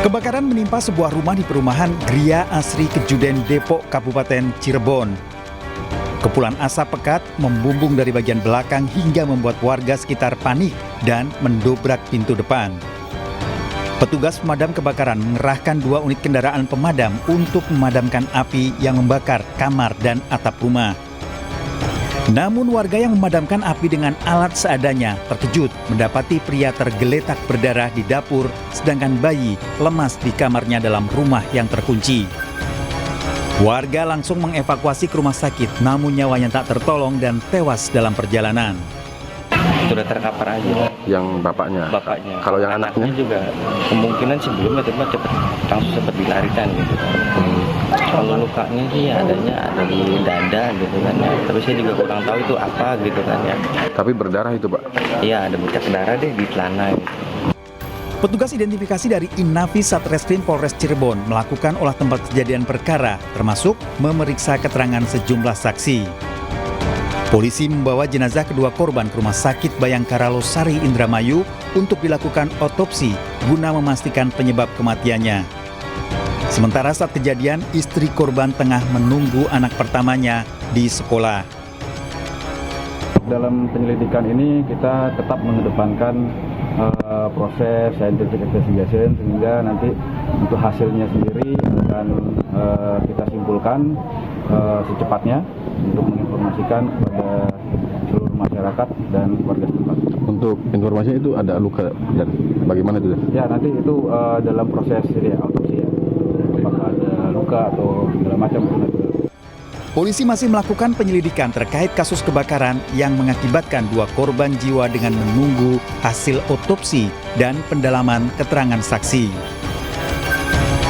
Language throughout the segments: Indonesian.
Kebakaran menimpa sebuah rumah di perumahan Gria Asri Kejuden Depok, Kabupaten Cirebon. Kepulan asap pekat membumbung dari bagian belakang hingga membuat warga sekitar panik dan mendobrak pintu depan. Petugas pemadam kebakaran mengerahkan 2 unit kendaraan pemadam untuk memadamkan api yang membakar kamar dan atap rumah. Namun warga yang memadamkan api dengan alat seadanya terkejut mendapati pria tergeletak berdarah di dapur, sedangkan bayi lemas di kamarnya dalam rumah yang terkunci. Warga langsung mengevakuasi ke rumah sakit, namun nyawanya tak tertolong dan tewas dalam perjalanan. Sudah terkapar aja. Yang bapaknya? Bapaknya. Kalau yang anaknya juga kemungkinan sebelumnya langsung sempat dilarikan gitu. Kalau lukanya sih adanya ada di dada gitu kan ya. Tapi saya juga kurang tahu itu apa gitu kan ya. Tapi berdarah itu, Pak? Iya, ada bercak darah deh di celana gitu. Petugas identifikasi dari Inafis Satreskrim Polres Cirebon melakukan olah tempat kejadian perkara, termasuk memeriksa keterangan sejumlah saksi. Polisi membawa jenazah kedua korban ke Rumah Sakit Bayangkara Losari Indramayu untuk dilakukan otopsi guna memastikan penyebab kematiannya. Sementara saat kejadian, istri korban tengah menunggu anak pertamanya di sekolah. Dalam penyelidikan ini kita tetap mengedepankan proses scientific investigation, sehingga nanti untuk hasilnya sendiri akan kita simpulkan secepatnya untuk menginformasikan kepada seluruh masyarakat dan warga setempat. Untuk informasinya itu ada luka dan bagaimana itu? Ya, nanti itu dalam proses autopsi ya. Apakah ada luka atau segala macam itu. Polisi masih melakukan penyelidikan terkait kasus kebakaran yang mengakibatkan 2 korban jiwa dengan menunggu hasil otopsi dan pendalaman keterangan saksi.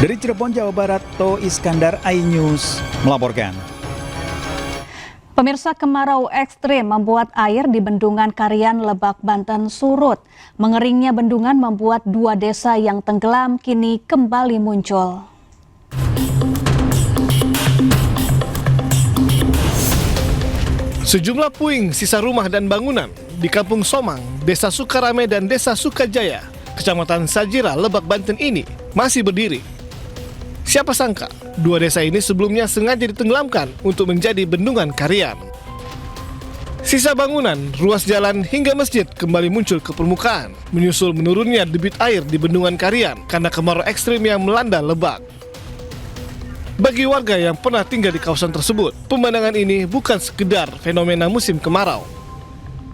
Dari Cirebon, Jawa Barat, To Iskandar, iNews melaporkan. Pemirsa, kemarau ekstrim membuat air di Bendungan Karian, Lebak, Banten surut. Mengeringnya bendungan membuat 2 desa yang tenggelam kini kembali muncul. Sejumlah puing sisa rumah dan bangunan di Kampung Somang, Desa Sukarame dan Desa Sukajaya, Kecamatan Sajira, Lebak, Banten ini masih berdiri. Siapa sangka, 2 desa ini sebelumnya sengaja ditenggelamkan untuk menjadi Bendungan Karian. Sisa bangunan, ruas jalan hingga masjid kembali muncul ke permukaan, menyusul menurunnya debit air di Bendungan Karian karena kemarau ekstrim yang melanda Lebak. Bagi warga yang pernah tinggal di kawasan tersebut, pemandangan ini bukan sekedar fenomena musim kemarau.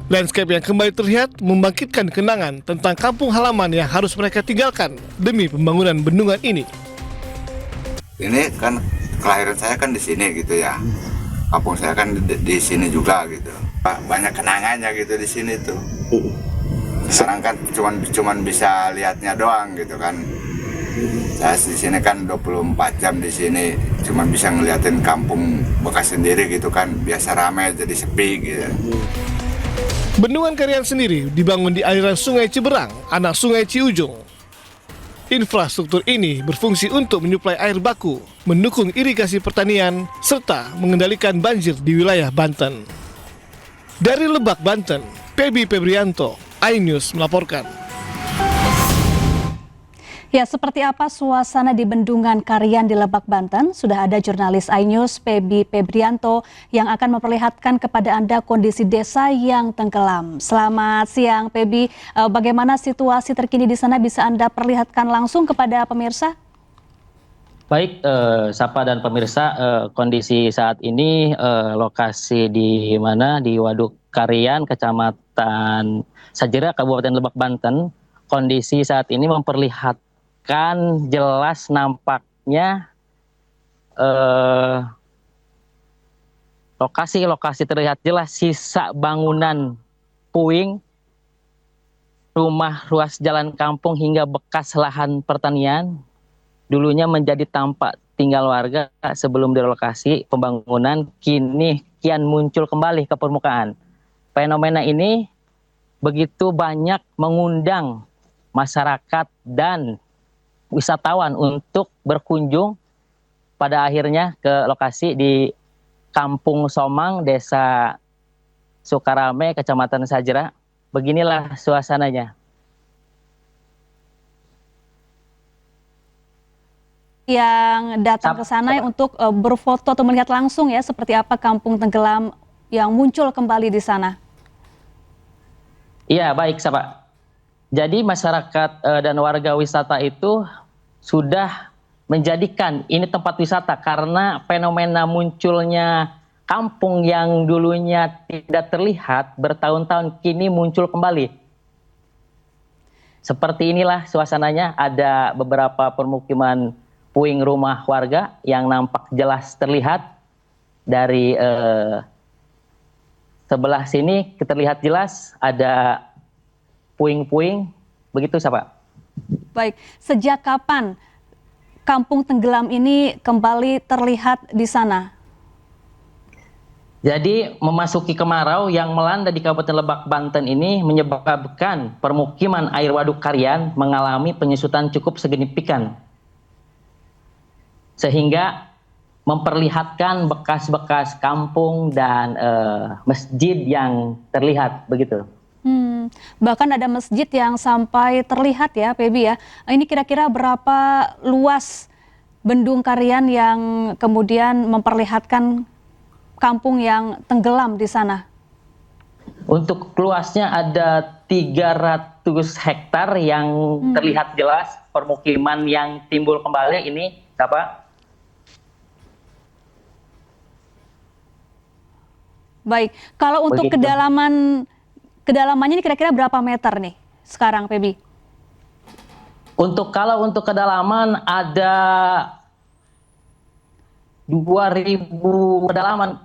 Landscape yang kembali terlihat membangkitkan kenangan tentang kampung halaman yang harus mereka tinggalkan demi pembangunan bendungan ini. Ini kan kelahiran saya kan di sini gitu ya. Kampung saya kan di sini juga gitu. Banyak kenangannya gitu di sini tuh. Sekarang kan cuman bisa lihatnya doang gitu kan. Saya di sini kan 24 jam di sini, cuma bisa ngeliatin kampung bekas sendiri gitu kan, biasa ramai jadi sepi gitu. Bendungan Karian sendiri dibangun di aliran Sungai Ciberang, anak Sungai Ciujung. Infrastruktur ini berfungsi untuk menyuplai air baku, mendukung irigasi pertanian, serta mengendalikan banjir di wilayah Banten. Dari Lebak, Banten, Pebi Febrianto, iNews melaporkan. Ya, seperti apa suasana di Bendungan Karian di Lebak, Banten? Sudah ada jurnalis iNews Pebi Febrianto yang akan memperlihatkan kepada Anda kondisi desa yang tenggelam. Selamat siang, Pebi. Bagaimana situasi terkini di sana, bisa Anda perlihatkan langsung kepada pemirsa? Baik, Sapa dan pemirsa, kondisi saat ini lokasi di mana di Waduk Karian, Kecamatan Sajira, Kabupaten Lebak, Banten. Kondisi saat ini memperlihatkan jelas nampaknya lokasi terlihat jelas sisa bangunan puing, rumah, ruas jalan kampung hingga bekas lahan pertanian. Dulunya menjadi tempat tinggal warga sebelum direlokasi pembangunan, kini kian muncul kembali ke permukaan. Fenomena ini begitu banyak mengundang masyarakat dan wisatawan untuk berkunjung pada akhirnya ke lokasi di Kampung Somang, Desa Sukarame, Kecamatan Sajira. Beginilah suasananya. yang datang ke sana untuk berfoto atau melihat langsung ya seperti apa kampung tenggelam yang muncul kembali di sana. Iya, baik, Pak. Jadi masyarakat dan warga wisata itu sudah menjadikan ini tempat wisata karena fenomena munculnya kampung yang dulunya tidak terlihat bertahun-tahun kini muncul kembali. Seperti inilah suasananya, ada beberapa permukiman puing rumah warga yang nampak jelas terlihat dari sebelah sini kita lihat jelas ada puing-puing, begitu Pak. Baik, sejak kapan kampung tenggelam ini kembali terlihat di sana? Jadi memasuki kemarau yang melanda di Kabupaten Lebak, Banten ini menyebabkan permukiman air waduk Karian mengalami penyusutan cukup signifikan. Sehingga memperlihatkan bekas-bekas kampung dan masjid yang terlihat, begitu. Bahkan ada masjid yang sampai terlihat ya, Pebi ya. Ini kira-kira berapa luas bendung Karian yang kemudian memperlihatkan kampung yang tenggelam di sana? Untuk luasnya ada 300 hektar yang terlihat jelas permukiman yang timbul kembali ini, apa? Baik, kalau untuk Begitu. kedalamannya ini kira-kira berapa meter nih sekarang, Pebi? Kalau untuk kedalaman ada 2.000 kedalaman,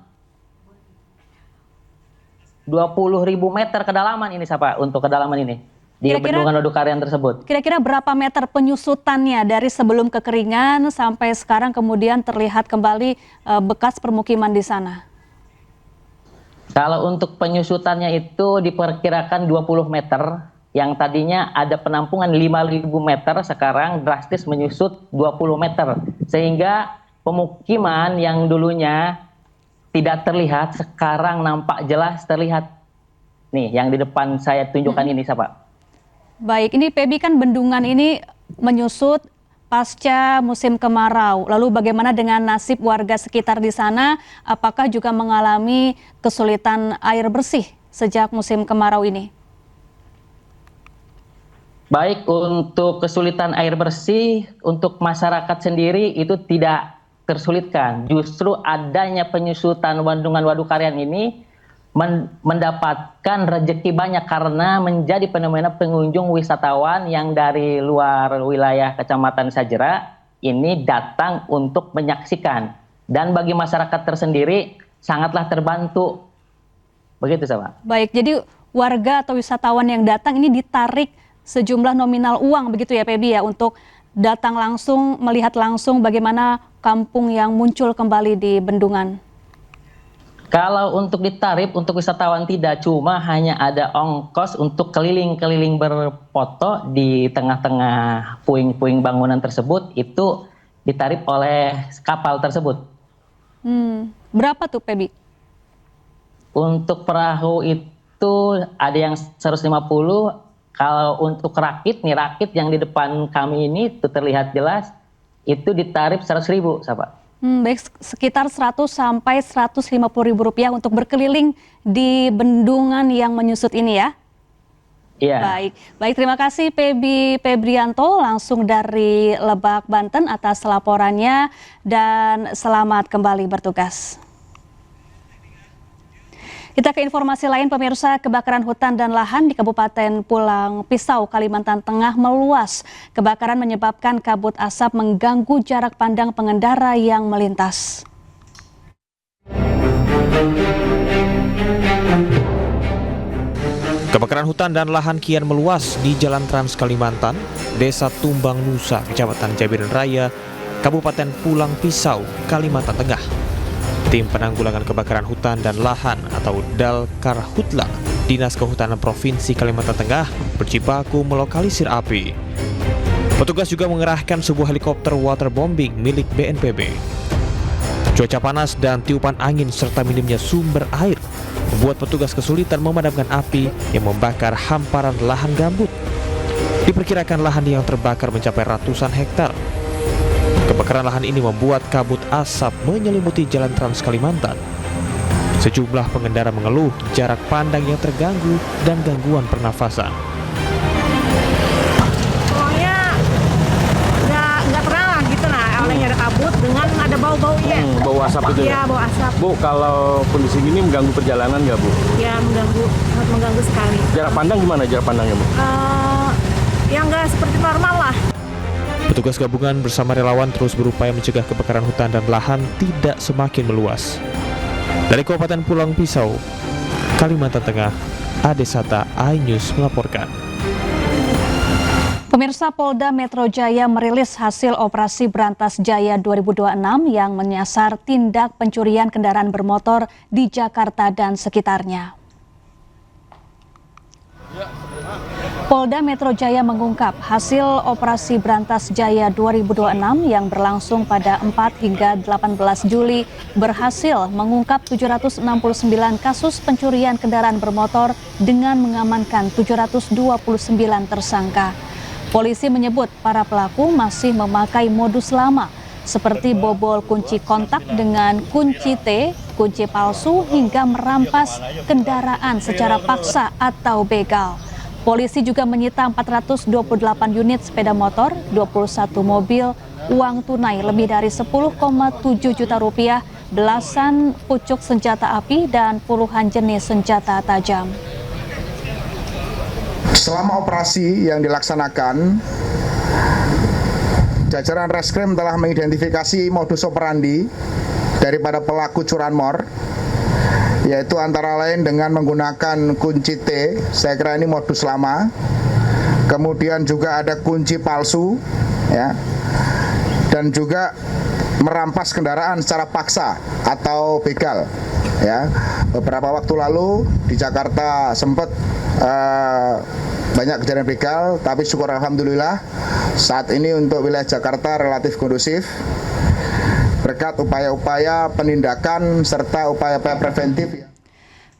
20.000 meter kedalaman ini Pak untuk kedalaman ini di bendungan waduk Karian tersebut. Kira-kira berapa meter penyusutannya dari sebelum kekeringan sampai sekarang kemudian terlihat kembali bekas permukiman di sana? Kalau untuk penyusutannya itu diperkirakan 20 meter, yang tadinya ada penampungan 5.000 meter, sekarang drastis menyusut 20 meter. Sehingga pemukiman yang dulunya tidak terlihat, sekarang nampak jelas terlihat. Nih, yang di depan saya tunjukkan ini, Pak. Baik, ini Pebi kan bendungan ini menyusut pasca musim kemarau. Lalu bagaimana dengan nasib warga sekitar di sana? Apakah juga mengalami kesulitan air bersih sejak musim kemarau ini? Baik, untuk kesulitan air bersih, untuk masyarakat sendiri itu tidak tersulitkan. Justru adanya penyusutan bendungan waduk Karian ini mendapatkan rezeki banyak karena menjadi fenomena pengunjung wisatawan yang dari luar wilayah Kecamatan Sajera ini datang untuk menyaksikan. Dan bagi masyarakat tersendiri sangatlah terbantu. Begitu, Pak. Baik, jadi warga atau wisatawan yang datang ini ditarik sejumlah nominal uang begitu ya, Pebi ya, untuk datang langsung, melihat langsung bagaimana kampung yang muncul kembali di bendungan. Kalau untuk ditarif, untuk wisatawan tidak, cuma hanya ada ongkos untuk keliling-keliling berfoto di tengah-tengah puing-puing bangunan tersebut, itu ditarif oleh kapal tersebut. Berapa tuh, Pebi? Untuk perahu itu ada yang 150, kalau untuk rakit yang di depan kami ini itu terlihat jelas, itu ditarif 100.000, Pak. Baik, sekitar 100 sampai 150.000 rupiah untuk berkeliling di bendungan yang menyusut ini ya? Iya. Baik, terima kasih Pebi Pebrianto langsung dari Lebak, Banten atas laporannya dan selamat kembali bertugas. Kita ke informasi lain, pemirsa. Kebakaran hutan dan lahan di Kabupaten Pulang Pisau, Kalimantan Tengah meluas. Kebakaran menyebabkan kabut asap mengganggu jarak pandang pengendara yang melintas. Kebakaran hutan dan lahan kian meluas di Jalan Trans Kalimantan, Desa Tumbang Nusa, Kecamatan Jabiran Raya, Kabupaten Pulang Pisau, Kalimantan Tengah. Tim Penanggulangan Kebakaran Hutan dan Lahan atau Dalkarhutla, Dinas Kehutanan Provinsi Kalimantan Tengah berjibaku melokalisir api. Petugas juga mengerahkan sebuah helikopter waterbombing milik BNPB. Cuaca panas dan tiupan angin serta minimnya sumber air membuat petugas kesulitan memadamkan api yang membakar hamparan lahan gambut. Diperkirakan lahan yang terbakar mencapai ratusan hektar. Kebakaran lahan ini membuat kabut asap menyelimuti jalan Trans Kalimantan. Sejumlah pengendara mengeluh jarak pandang yang terganggu dan gangguan pernafasan. Pokoknya nggak terang lah gitu nah, awalnya ada kabut dengan ada bau-baunya. Bau asap itu Iya, bau asap. Bu, kalau kondisi ini mengganggu perjalanan nggak, Bu? Ya mengganggu, sangat mengganggu sekali. Jarak pandang gimana jarak pandangnya, Bu? Yang nggak seperti normal lah. Petugas gabungan bersama relawan terus berupaya mencegah kebakaran hutan dan lahan tidak semakin meluas. Dari Kabupaten Pulang Pisau, Kalimantan Tengah, Adesata iNews melaporkan. Pemirsa, Polda Metro Jaya merilis hasil operasi Berantas Jaya 2026 yang menyasar tindak pencurian kendaraan bermotor di Jakarta dan sekitarnya. Polda Metro Jaya mengungkap hasil operasi Berantas Jaya 2026 yang berlangsung pada 4 hingga 18 Juli berhasil mengungkap 769 kasus pencurian kendaraan bermotor dengan mengamankan 729 tersangka. Polisi menyebut para pelaku masih memakai modus lama seperti bobol kunci kontak dengan kunci T, kunci palsu hingga merampas kendaraan secara paksa atau begal. Polisi juga menyita 428 unit sepeda motor, 21 mobil, uang tunai lebih dari 10,7 juta rupiah, belasan pucuk senjata api, dan puluhan jenis senjata tajam. Selama operasi yang dilaksanakan, jajaran Reskrim telah mengidentifikasi modus operandi daripada pelaku curanmor, yaitu antara lain dengan menggunakan kunci T, saya kira ini modus lama. Kemudian juga ada kunci palsu, ya, dan juga merampas kendaraan secara paksa atau begal. Ya, beberapa waktu lalu di Jakarta sempat banyak kejadian begal, tapi syukur alhamdulillah saat ini untuk wilayah Jakarta relatif kondusif berkat upaya-upaya penindakan serta upaya-upaya preventif.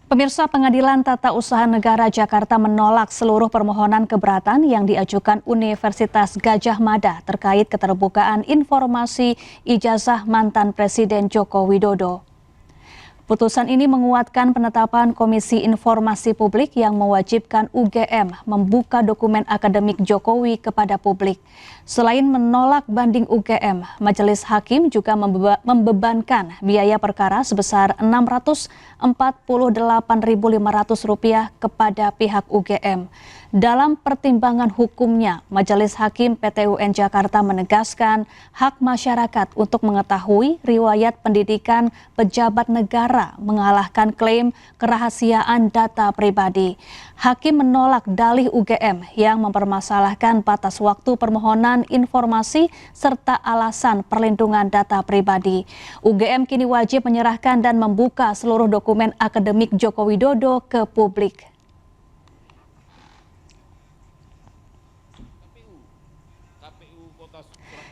Pemirsa, Pengadilan Tata Usaha Negara Jakarta menolak seluruh permohonan keberatan yang diajukan Universitas Gadjah Mada terkait keterbukaan informasi ijazah mantan Presiden Joko Widodo. Putusan ini menguatkan penetapan Komisi Informasi Publik yang mewajibkan UGM membuka dokumen akademik Jokowi kepada publik. Selain menolak banding UGM, Majelis Hakim juga membebankan biaya perkara sebesar Rp648.500 kepada pihak UGM. Dalam pertimbangan hukumnya, Majelis Hakim PTUN Jakarta menegaskan hak masyarakat untuk mengetahui riwayat pendidikan pejabat negara mengalahkan klaim kerahasiaan data pribadi. Hakim menolak dalih UGM yang mempermasalahkan batas waktu permohonan informasi serta alasan perlindungan data pribadi. UGM kini wajib menyerahkan dan membuka seluruh dokumen akademik Joko Widodo ke publik.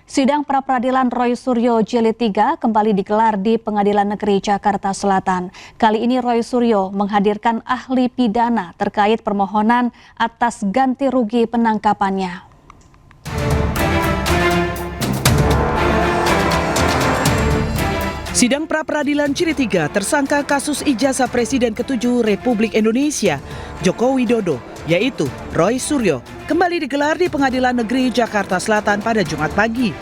Sidang pra-peradilan Roy Suryo Jilid 3 kembali digelar di Pengadilan Negeri Jakarta Selatan. Kali ini Roy Suryo menghadirkan ahli pidana terkait permohonan atas ganti rugi penangkapannya. Sidang pra-peradilan Jilid 3 tersangka kasus ijazah Presiden ke-7 Republik Indonesia Joko Widodo, yaitu Roy Suryo, kembali digelar di Pengadilan Negeri Jakarta Selatan pada Jumat pagi.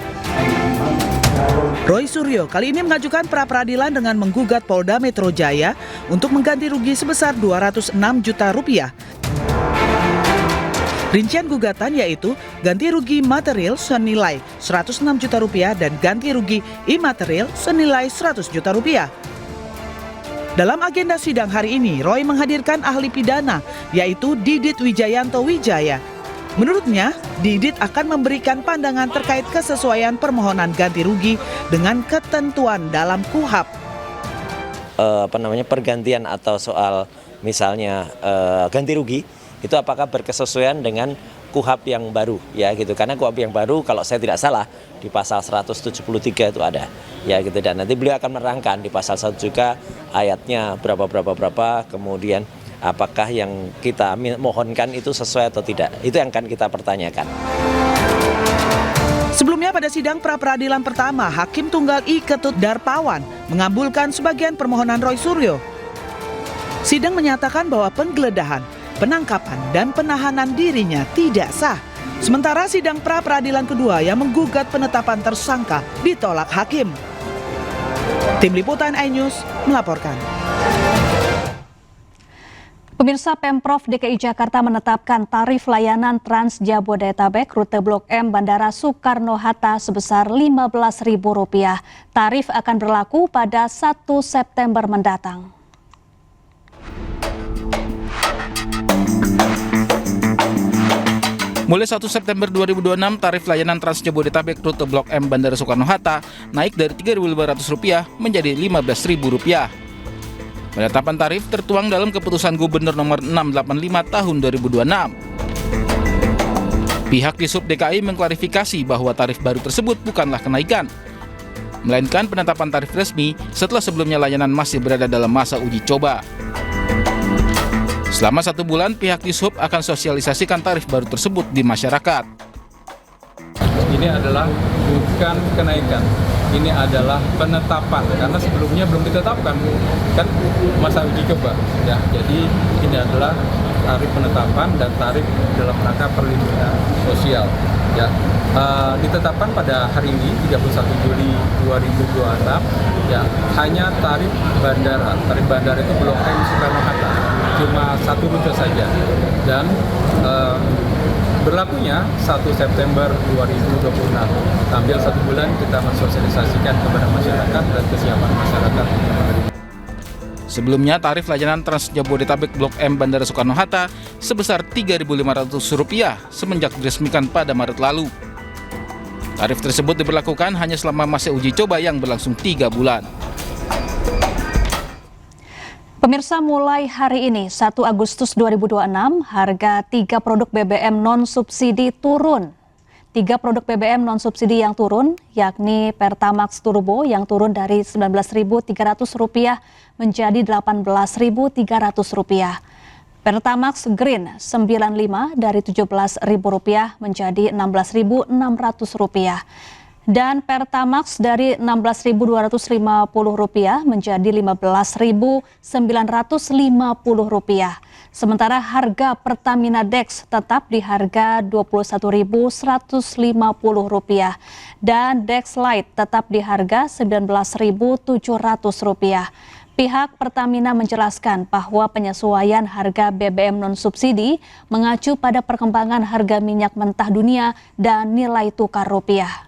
Roy Suryo kali ini mengajukan pra-peradilan dengan menggugat Polda Metro Jaya untuk mengganti rugi sebesar 206 juta rupiah. Rincian gugatan yaitu ganti rugi material senilai 106 juta rupiah dan ganti rugi imaterial senilai 100 juta rupiah. Dalam agenda sidang hari ini, Roy menghadirkan ahli pidana, yaitu Didit Wijayanto Wijaya. Menurutnya, Didit akan memberikan pandangan terkait kesesuaian permohonan ganti rugi dengan ketentuan dalam KUHAP. Pergantian atau soal misalnya ganti rugi, itu apakah berkesesuaian dengan KUHAP yang baru, ya gitu. Karena KUHAP yang baru kalau saya tidak salah di pasal 173 itu ada, ya gitu. Dan nanti beliau akan menerangkan di pasal 1 juga ayatnya berapa, kemudian apakah yang kita mohonkan itu sesuai atau tidak. Itu yang akan kita pertanyakan. Sebelumnya pada sidang pra-peradilan pertama, Hakim Tunggal I Ketut Darpawan mengabulkan sebagian permohonan Roy Suryo. Sidang menyatakan bahwa penggeledahan, penangkapan, dan penahanan dirinya tidak sah. Sementara sidang pra-peradilan kedua yang menggugat penetapan tersangka ditolak hakim. Tim Liputan iNews melaporkan. Pemirsa, Pemprov DKI Jakarta menetapkan tarif layanan Trans Jabodetabek rute Blok M Bandara Soekarno-Hatta sebesar Rp15.000. Tarif akan berlaku pada 1 September mendatang. Mulai 1 September 2026, tarif layanan Trans Jabodetabek rute Blok M Bandara Soekarno-Hatta naik dari Rp3.500 menjadi Rp15.000. Penetapan tarif tertuang dalam Keputusan Gubernur Nomor 685 Tahun 2026. Pihak Disub DKI mengklarifikasi bahwa tarif baru tersebut bukanlah kenaikan, melainkan penetapan tarif resmi setelah sebelumnya layanan masih berada dalam masa uji coba. Selama 1 bulan, pihak Disub akan sosialisasikan tarif baru tersebut di masyarakat. Ini adalah bukan kenaikan, ini adalah penetapan, karena sebelumnya belum ditetapkan, kan masa uji coba. Ya, jadi ini adalah tarif penetapan dan tarif dalam rangka perlindungan sosial. Ya, ditetapkan pada hari ini 31 Juli 2026. Ya, hanya tarif bandara. Tarif bandara itu Blok M Soekarno-Hatta, cuma 1 rute saja, dan berlakunya 1 September 2026. Sambil 1 bulan kita mensosialisasikan kepada masyarakat dan kesiapan masyarakat. Sebelumnya, tarif layanan Trans Jabodetabek Blok M Bandara Soekarno-Hatta sebesar Rp3.500 semenjak diresmikan pada Maret lalu. Tarif tersebut diberlakukan hanya selama masa uji coba yang berlangsung 3 bulan. Pemirsa, mulai hari ini 1 Agustus 2026, harga 3 produk BBM non-subsidi turun. 3 produk BBM non-subsidi yang turun, yakni Pertamax Turbo yang turun dari Rp19.300 menjadi Rp18.300. Pertamax Green 95 dari Rp17.000 menjadi Rp16.600. Dan Pertamax dari Rp16.250 menjadi Rp15.950. Sementara harga Pertamina Dex tetap di harga Rp21.150 dan Dex Lite tetap di harga Rp19.700. Pihak Pertamina menjelaskan bahwa penyesuaian harga BBM non-subsidi mengacu pada perkembangan harga minyak mentah dunia dan nilai tukar rupiah.